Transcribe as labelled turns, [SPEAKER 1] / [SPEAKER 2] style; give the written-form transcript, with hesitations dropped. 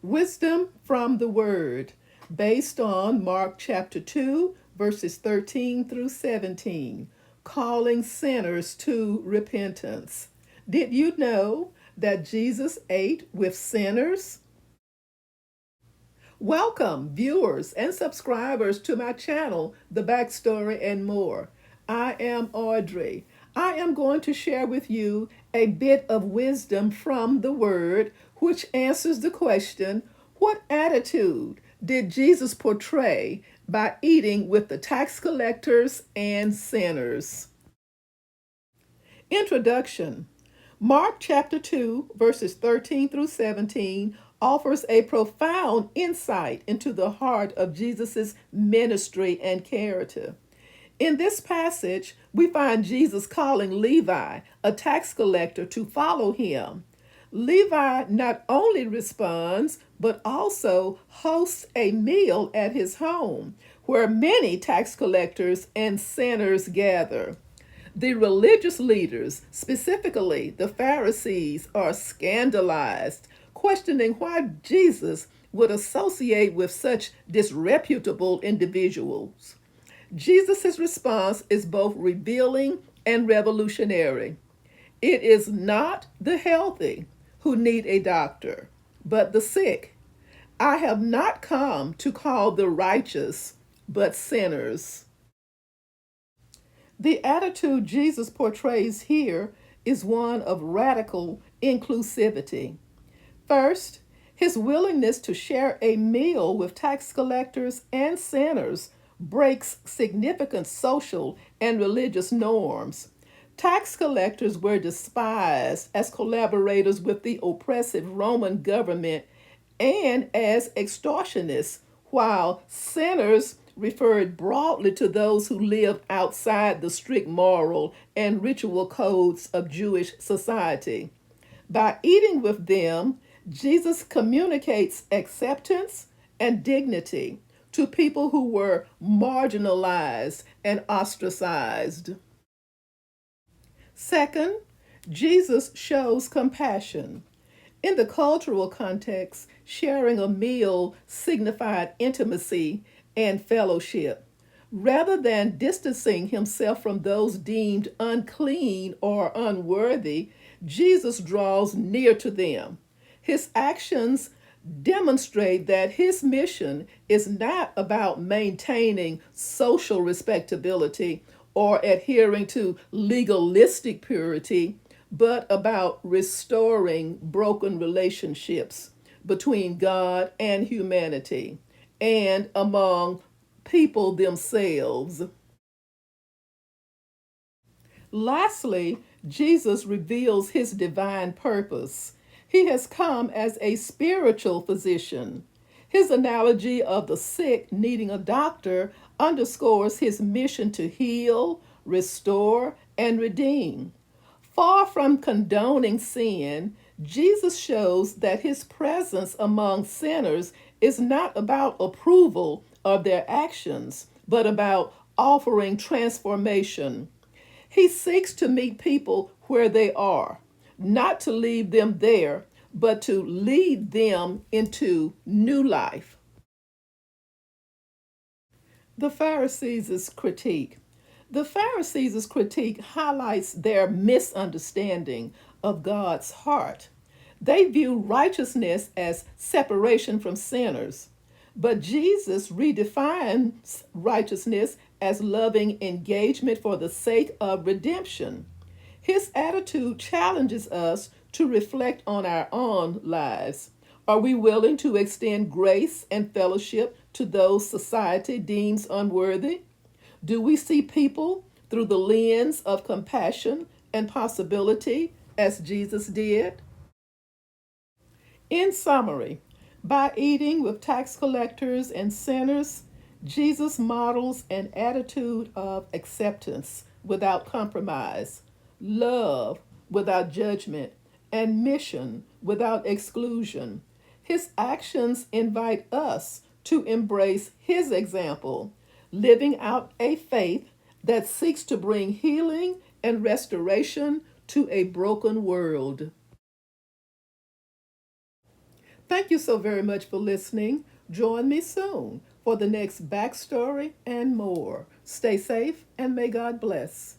[SPEAKER 1] Wisdom from the Word, based on Mark chapter 2, verses 13 through 17, calling sinners to repentance. Did you know that Jesus ate with sinners? Welcome, viewers and subscribers, to my channel, The Backstory and More. I am Audrey. I am going to share with you a bit of wisdom from the Word, which answers the question, what attitude did Jesus portray by eating with the tax collectors and sinners? Introduction. Mark chapter 2, verses 13 through 17 offers a profound insight into the heart of Jesus' ministry and character. In this passage, we find Jesus calling Levi, a tax collector, to follow him. Levi not only responds, but also hosts a meal at his home, where many tax collectors and sinners gather. The religious leaders, specifically the Pharisees, are scandalized, questioning why Jesus would associate with such disreputable individuals. Jesus' response is both revealing and revolutionary. It is not the healthy who need a doctor, but the sick. I have not come to call the righteous, but sinners. The attitude Jesus portrays here is one of radical inclusivity. First, his willingness to share a meal with tax collectors and sinners breaks significant social and religious norms. Tax collectors were despised as collaborators with the oppressive Roman government and as extortionists, while sinners referred broadly to those who lived outside the strict moral and ritual codes of Jewish society. By eating with them, Jesus communicates acceptance and dignity to people who were marginalized and ostracized. Second, Jesus shows compassion. In the cultural context, sharing a meal signified intimacy and fellowship. Rather than distancing himself from those deemed unclean or unworthy, Jesus draws near to them. His actions demonstrate that his mission is not about maintaining social respectability or adhering to legalistic purity, but about restoring broken relationships between God and humanity and among people themselves. Lastly, Jesus reveals his divine purpose. He has come as a spiritual physician. His analogy of the sick needing a doctor underscores his mission to heal, restore, and redeem. Far from condoning sin, Jesus shows that his presence among sinners is not about approval of their actions, but about offering transformation. He seeks to meet people where they are, not to leave them there, but to lead them into new life. The Pharisees' critique. The Pharisees' critique highlights their misunderstanding of God's heart. They view righteousness as separation from sinners, but Jesus redefines righteousness as loving engagement for the sake of redemption. His attitude challenges us to reflect on our own lives. Are we willing to extend grace and fellowship to those society deems unworthy? Do we see people through the lens of compassion and possibility as Jesus did? In summary, by eating with tax collectors and sinners, Jesus models an attitude of acceptance without compromise, love without judgment, and mission without exclusion. His actions invite us to embrace his example, living out a faith that seeks to bring healing and restoration to a broken world. Thank you so very much for listening. Join me soon for the next backstory and more. Stay safe and may God bless.